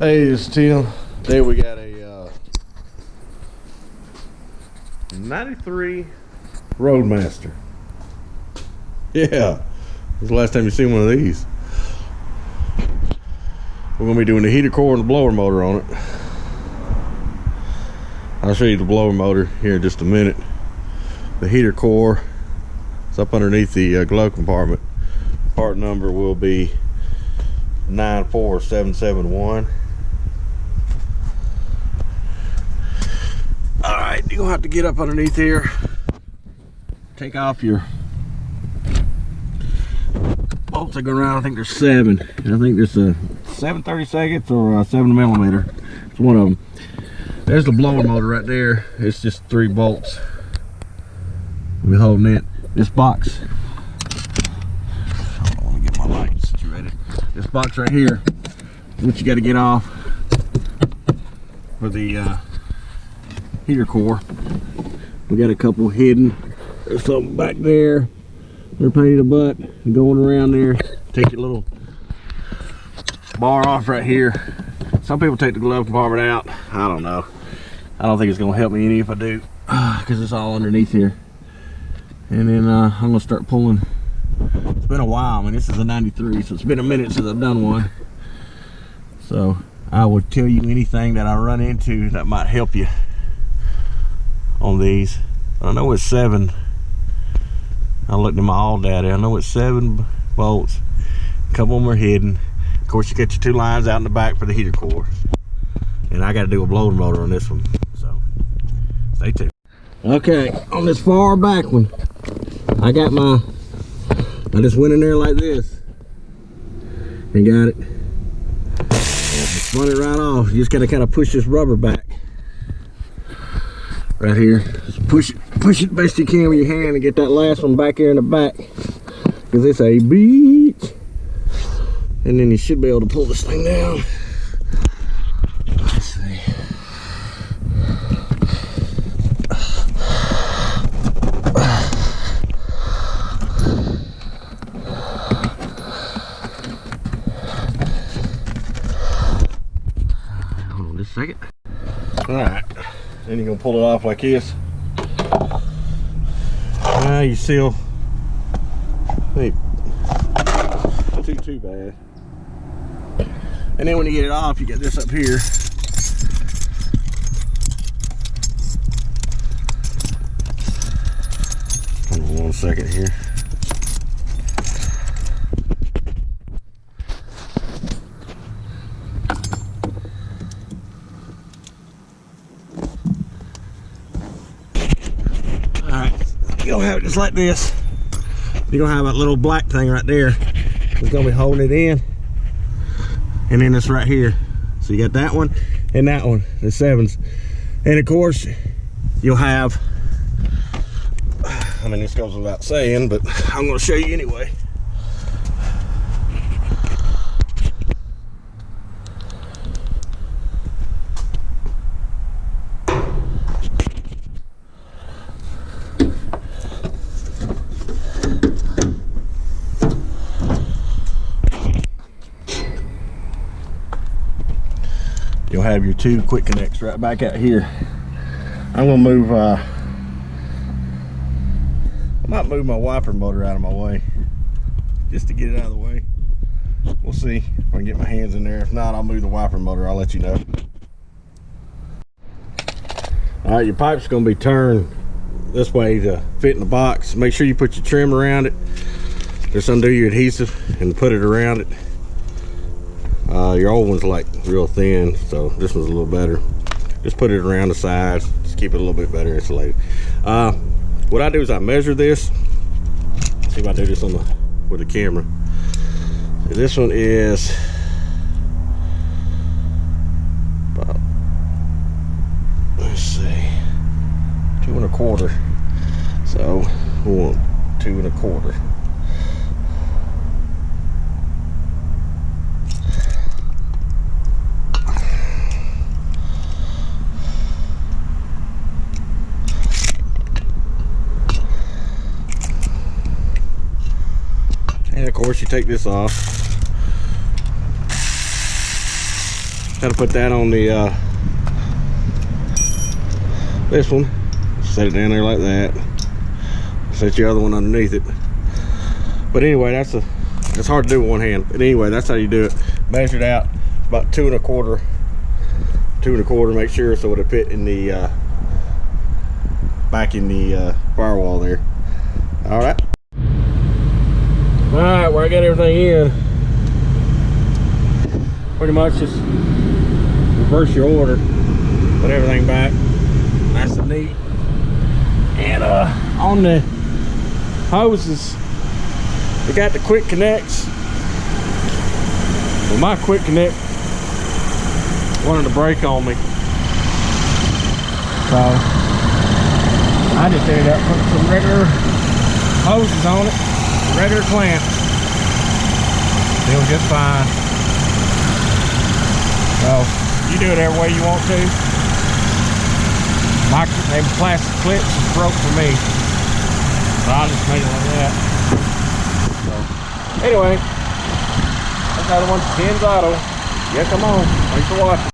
Hey, it's Tim. Today we got a 93 Roadmaster. Yeah, when's the last time you seen one of these? We're gonna be doing the heater core and the blower motor on it. I'll show you the blower motor here in just a minute. The heater core is up underneath the glove compartment. Part number will be 94771. Alright, you're gonna have to get up underneath here, take off your bolts that go around. I think there's 7. I think there's a 7/32 or a 7mm. It's one of them. There's the blower motor right there. It's just 3 bolts. We're holding it. This box. I want to get my light situated. This box right here is what you got to get off for the heater core. We got a couple hidden. There's something back there. They're painted a butt and going around there. Take your little bar off right here. Some people take the glove compartment out. I don't know. I don't think it's gonna help me any if I do, because it's all underneath here. And then I'm gonna start pulling. It's been a while. I mean, this is a 93, so it's been a minute since I've done one. So I would tell you anything that I run into that might help you on these. I know it's 7. I looked at my all data. I know it's 7 bolts. A couple of them are hidden. Of course, you got your 2 lines out in the back for the heater core. And I got to do a blower motor on this one. So stay tuned. Okay, on this far back one, I just went in there like this and got it. Spun it right off. You just got to kind of push this rubber back right here. Just push it best you can with your hand and get that last one back here in the back, because it's a beach. And then you should be able to pull this thing down. Let's see. Hold on just a second. Alright. Then you're gonna pull it off like this. Now you seal. Hey, too bad. And then when you get it off, you get this up here. Hold on 1 second here. You're gonna have it just like this. You're gonna have that little black thing right there. It's gonna be holding it in. And then this right here. So you got that one and that one, the 7s. And of course, you'll have, I mean, this goes without saying, but I'm gonna show you anyway. You'll have your 2 quick connects right back out here. I'm gonna move, I might move my wiper motor out of my way just to get it out of the way. We'll see if I can get my hands in there. If not, I'll move the wiper motor. I'll let you know. All right, your pipe's gonna be turned this way to fit in the box. Make sure you put your trim around it. Just undo your adhesive and put it around it. Your old one's like real thin, so this one's a little better. Just put it around the sides, just keep it a little bit better insulated. What I do is I measure this. See if I do this on with the camera. This one is about, let's see, 2 1/4. So we want 2 1/4. And of course you take this off. Got to put that on the this one. Set it down there like that. Set your other one underneath it. But anyway, it's hard to do with one hand. But anyway, that's how you do it. Measure it out about 2 1/4. Make sure so it'll fit in the back in the firewall there. All right. All right, where I got everything in, pretty much just reverse your order, put everything back nice and neat. And on the hoses, we got the quick connects. Well, my quick connect wanted to break on me, so I just ended up putting some regular hoses on it, regular clamps. It was just fine. So you do it every way you want to. My plastic clips is broke for me, so I just made it like that. So anyway, that's another one, Ken's Auto. Yeah, come on. Thanks for watching.